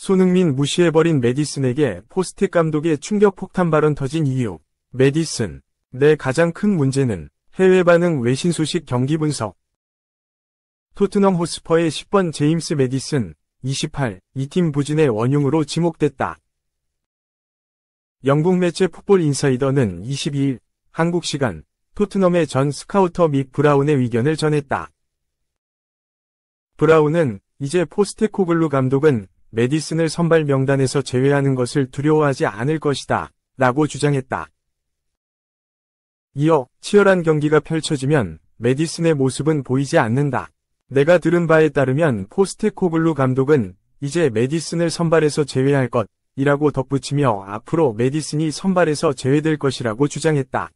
손흥민 무시해버린 메디슨에게 포스텍 감독의 충격 폭탄 발언 터진 이유. 메디슨. 내 가장 큰 문제는 해외 반응 외신 소식 경기 분석. 토트넘 호스퍼의 10번 제임스 메디슨, 28, 이 팀 부진의 원흉으로 지목됐다. 영국 매체 풋볼 인사이더는 22일, 한국 시간, 토트넘의 전 스카우터 믹 브라운의 의견을 전했다. 브라운은 이제 포스테코글루 감독은 메디슨을 선발 명단에서 제외하는 것을 두려워하지 않을 것이다, 라고 주장했다. 이어 치열한 경기가 펼쳐지면 메디슨의 모습은 보이지 않는다. 내가 들은 바에 따르면 포스테코글루 감독은 이제 메디슨을 선발에서 제외할 것이라고 덧붙이며 앞으로 메디슨이 선발에서 제외될 것이라고 주장했다.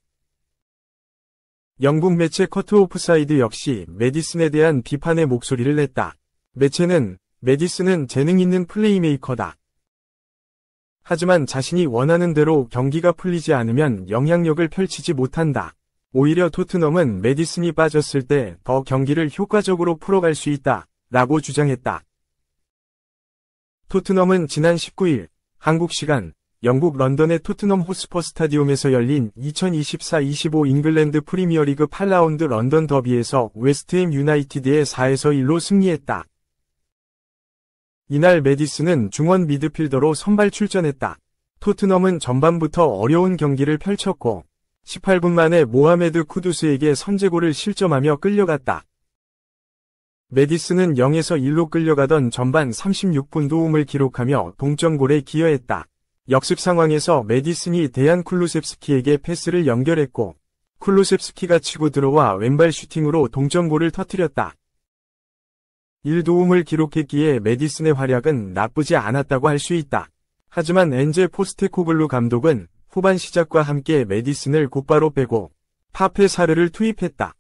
영국 매체 커트 오프사이드 역시 메디슨에 대한 비판의 목소리를 냈다. 매체는 메디슨은 재능 있는 플레이메이커다. 하지만 자신이 원하는 대로 경기가 풀리지 않으면 영향력을 펼치지 못한다. 오히려 토트넘은 메디슨이 빠졌을 때 더 경기를 효과적으로 풀어갈 수 있다, 라고 주장했다. 토트넘은 지난 19일, 한국 시간, 영국 런던의 토트넘 호스퍼 스타디움에서 열린 2024-25 잉글랜드 프리미어리그 8라운드 런던 더비에서 웨스트햄 유나이티드에 4에서 1로 승리했다. 이날 메디슨은 중원 미드필더로 선발 출전했다. 토트넘은 전반부터 어려운 경기를 펼쳤고 18분 만에 모하메드 쿠두스에게 선제골을 실점하며 끌려갔다. 메디슨은 0에서 1로 끌려가던 전반 36분 도움을 기록하며 동점골에 기여했다. 역습 상황에서 메디슨이 데얀 쿨루셉스키에게 패스를 연결했고 쿨루셉스키가 치고 들어와 왼발 슈팅으로 동점골을 터뜨렸다. 1도움을 기록했기에 메디슨의 활약은 나쁘지 않았다고 할 수 있다. 하지만 엔제 포스테코글루 감독은 후반 시작과 함께 메디슨을 곧바로 빼고 파페 사르를 투입했다.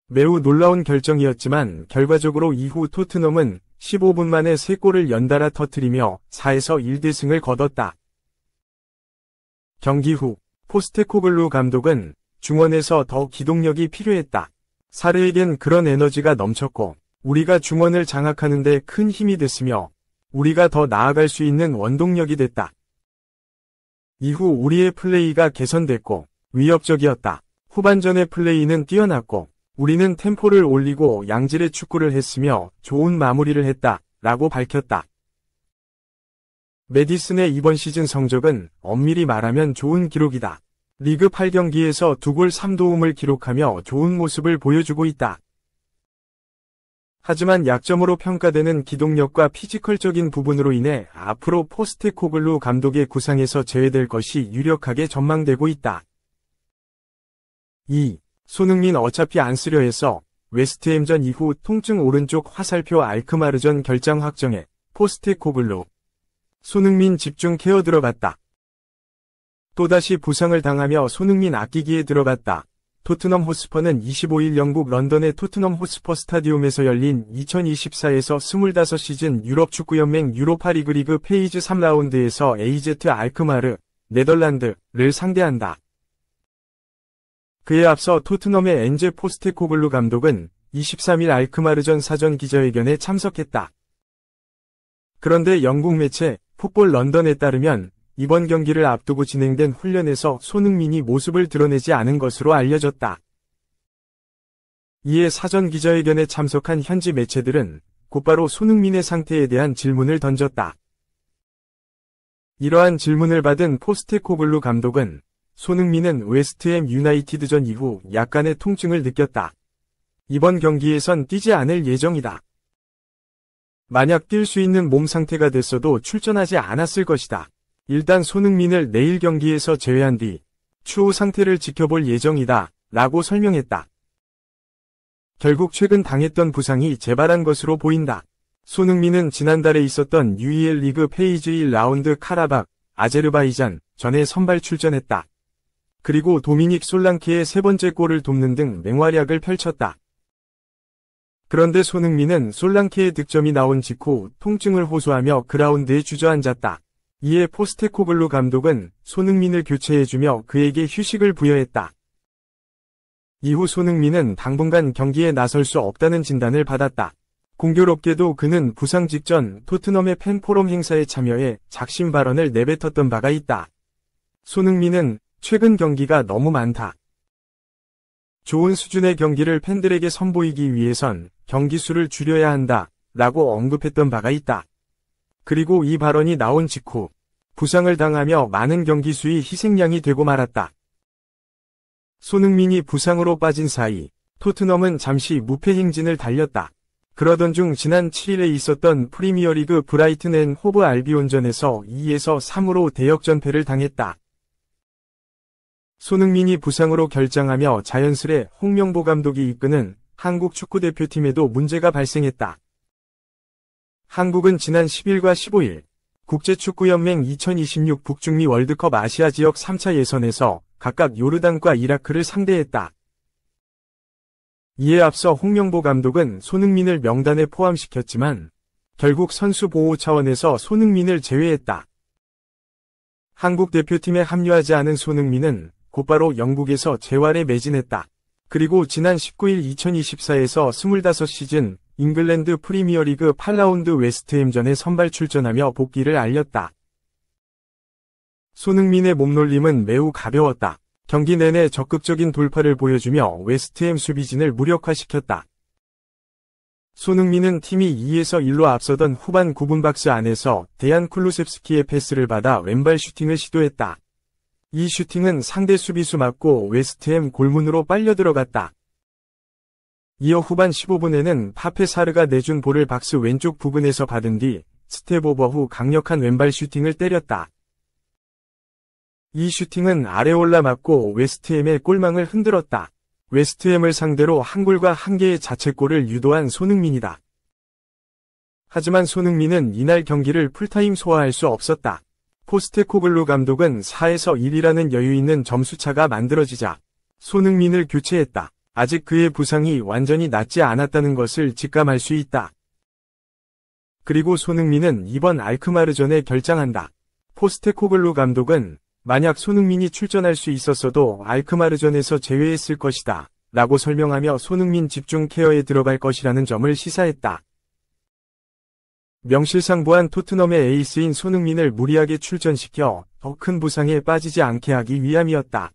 매우 놀라운 결정이었지만 결과적으로 이후 토트넘은 15분 만에 3골을 연달아 터뜨리며 4에서 1대승을 거뒀다. 경기 후 포스테코글루 감독은 중원에서 더 기동력이 필요했다. 사르에겐 그런 에너지가 넘쳤고 우리가 중원을 장악하는 데 큰 힘이 됐으며 우리가 더 나아갈 수 있는 원동력이 됐다. 이후 우리의 플레이가 개선됐고 위협적이었다. 후반전의 플레이는 뛰어났고 우리는 템포를 올리고 양질의 축구를 했으며 좋은 마무리를 했다, 라고 밝혔다. 메디슨의 이번 시즌 성적은 엄밀히 말하면 좋은 기록이다. 리그 8경기에서 2골 3도움을 기록하며 좋은 모습을 보여주고 있다. 하지만 약점으로 평가되는 기동력과 피지컬적인 부분으로 인해 앞으로 포스테코글루 감독의 구상에서 제외될 것이 유력하게 전망되고 있다. 2. 손흥민 어차피 안 쓰려 해서 웨스트햄전 이후 통증 오른쪽 화살표 알크마르전 결장 확정해 포스테코글루. 손흥민 집중 케어 들어갔다. 또다시 부상을 당하며 손흥민 아끼기에 들어갔다. 토트넘 호스퍼는 25일 영국 런던의 토트넘 호스퍼 스타디움에서 열린 2024에서 25시즌 유럽축구연맹 유로파리그 리그 페이즈 3라운드에서 AZ 알크마르, 네덜란드를 상대한다. 그에 앞서 토트넘의 엔제 포스테코글루 감독은 23일 알크마르전 사전 기자회견에 참석했다. 그런데 영국 매체 풋볼 런던에 따르면 이번 경기를 앞두고 진행된 훈련에서 손흥민이 모습을 드러내지 않은 것으로 알려졌다. 이에 사전 기자회견에 참석한 현지 매체들은 곧바로 손흥민의 상태에 대한 질문을 던졌다. 이러한 질문을 받은 포스테코글루 감독은 손흥민은 웨스트햄 유나이티드전 이후 약간의 통증을 느꼈다. 이번 경기에선 뛰지 않을 예정이다. 만약 뛸 수 있는 몸 상태가 됐어도 출전하지 않았을 것이다. 일단 손흥민을 내일 경기에서 제외한 뒤 추후 상태를 지켜볼 예정이다, 라고 설명했다. 결국 최근 당했던 부상이 재발한 것으로 보인다. 손흥민은 지난달에 있었던 UEL 리그 페이즈 1라운드 카라박, 아제르바이잔 전에 선발 출전했다. 그리고 도미닉 솔랑케의 세 번째 골을 돕는 등 맹활약을 펼쳤다. 그런데 손흥민은 솔랑케의 득점이 나온 직후 통증을 호소하며 그라운드에 주저앉았다. 이에 포스테코글루 감독은 손흥민을 교체해주며 그에게 휴식을 부여했다. 이후 손흥민은 당분간 경기에 나설 수 없다는 진단을 받았다. 공교롭게도 그는 부상 직전 토트넘의 팬포럼 행사에 참여해 작심 발언을 내뱉었던 바가 있다. 손흥민은 최근 경기가 너무 많다. 좋은 수준의 경기를 팬들에게 선보이기 위해선 경기 수를 줄여야 한다. 라고 언급했던 바가 있다. 그리고 이 발언이 나온 직후 부상을 당하며 많은 경기 수의 희생양이 되고 말았다. 손흥민이 부상으로 빠진 사이 토트넘은 잠시 무패 행진을 달렸다. 그러던 중 지난 7일에 있었던 프리미어리그 브라이튼 앤 호브 알비온전에서 2에서 3으로 대역전패를 당했다. 손흥민이 부상으로 결장하며 자연스레 홍명보 감독이 이끄는 한국 축구대표팀에도 문제가 발생했다. 한국은 지난 10일과 15일 국제축구연맹 2026 북중미 월드컵 아시아 지역 3차 예선에서 각각 요르단과 이라크를 상대했다. 이에 앞서 홍명보 감독은 손흥민을 명단에 포함시켰지만 결국 선수 보호 차원에서 손흥민을 제외했다. 한국 대표팀에 합류하지 않은 손흥민은 곧바로 영국에서 재활에 매진했다. 그리고 지난 19일 2024에서 25시즌 잉글랜드 프리미어리그 8라운드 웨스트햄전에 선발 출전하며 복귀를 알렸다. 손흥민의 몸놀림은 매우 가벼웠다. 경기 내내 적극적인 돌파를 보여주며 웨스트햄 수비진을 무력화시켰다. 손흥민은 팀이 2에서 1로 앞서던 후반 9분 박스 안에서 데얀 쿨루셉스키의 패스를 받아 왼발 슈팅을 시도했다. 이 슈팅은 상대 수비수 맞고 웨스트햄 골문으로 빨려 들어갔다. 이어 후반 15분에는 파페사르가 내준 볼을 박스 왼쪽 부근에서 받은 뒤 스텝 오버 후 강력한 왼발 슈팅을 때렸다. 이 슈팅은 아레올라 맞고 웨스트햄의 골망을 흔들었다. 웨스트햄을 상대로 한 골과 한 개의 자책골을 유도한 손흥민이다. 하지만 손흥민은 이날 경기를 풀타임 소화할 수 없었다. 포스테코글루 감독은 4에서 1이라는 여유있는 점수차가 만들어지자 손흥민을 교체했다. 아직 그의 부상이 완전히 낫지 않았다는 것을 직감할 수 있다. 그리고 손흥민은 이번 알크마르전에 결장한다. 포스테코글루 감독은 만약 손흥민이 출전할 수 있었어도 알크마르전에서 제외했을 것이다. 라고 설명하며 손흥민 집중 케어에 들어갈 것이라는 점을 시사했다. 명실상부한 토트넘의 에이스인 손흥민을 무리하게 출전시켜 더 큰 부상에 빠지지 않게 하기 위함이었다.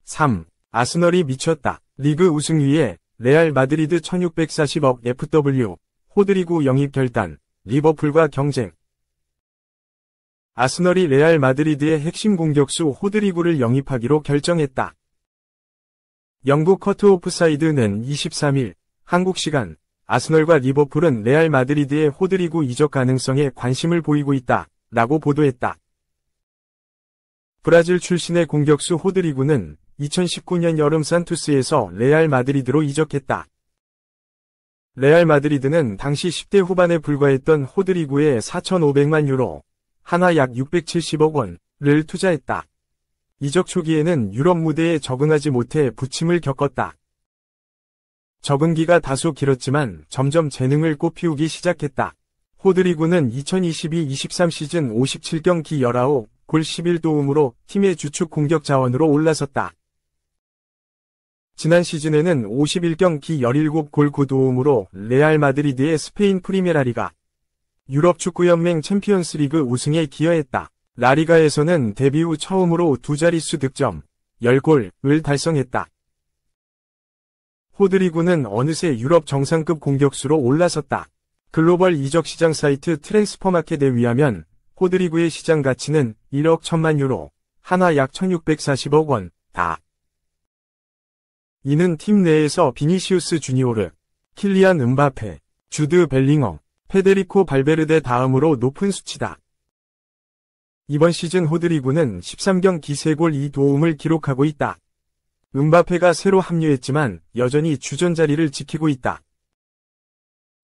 3. 아스널이 미쳤다. 리그 우승 위에 레알 마드리드 1640억 FW, 호드리구 영입 결단, 리버풀과 경쟁. 아스널이 레알 마드리드의 핵심 공격수 호드리구를 영입하기로 결정했다. 영국 커트 오프사이드는 23일 한국 시간 아스널과 리버풀은 레알 마드리드의 호드리구 이적 가능성에 관심을 보이고 있다. 라고 보도했다. 브라질 출신의 공격수 호드리구는 2019년 여름 산투스에서 레알 마드리드로 이적했다. 레알 마드리드는 당시 10대 후반에 불과했던 호드리구에 4,500만 유로, 하나 약 670억 원을 투자했다. 이적 초기에는 유럽 무대에 적응하지 못해 부침을 겪었다. 적응기가 다소 길었지만 점점 재능을 꽃피우기 시작했다. 호드리구는 2022-23 시즌 57경기 19, 골 11도움으로 팀의 주축 공격 자원으로 올라섰다. 지난 시즌에는 51경기 17골 9도움으로 레알 마드리드의 스페인 프리메라리가 유럽 축구연맹 챔피언스리그 우승에 기여했다. 라리가에서는 데뷔 후 처음으로 두 자릿수 득점, 10골을 달성했다. 호드리구는 어느새 유럽 정상급 공격수로 올라섰다. 글로벌 이적 시장 사이트 트랜스퍼마켓에 의하면 호드리구의 시장 가치는 1억 1천만 유로, 하나 약 1640억 원다. 이는 팀 내에서 비니시우스 주니오르, 킬리안 음바페, 주드 벨링엄, 페데리코 발베르데 다음으로 높은 수치다. 이번 시즌 호드리구는 13경기 3골 2도움을 기록하고 있다. 음바페가 새로 합류했지만 여전히 주전 자리를 지키고 있다.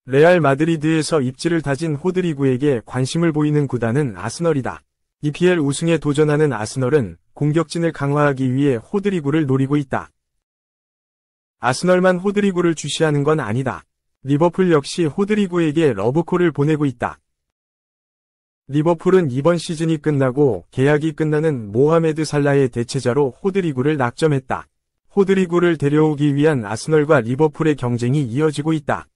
레알 마드리드에서 입지를 다진 호드리구에게 관심을 보이는 구단은 아스널이다. EPL 우승에 도전하는 아스널은 공격진을 강화하기 위해 호드리구를 노리고 있다. 아스널만 호드리구를 주시하는 건 아니다. 리버풀 역시 호드리구에게 러브콜을 보내고 있다. 리버풀은 이번 시즌이 끝나고 계약이 끝나는 모하메드 살라의 대체자로 호드리구를 낙점했다. 호드리구를 데려오기 위한 아스널과 리버풀의 경쟁이 이어지고 있다.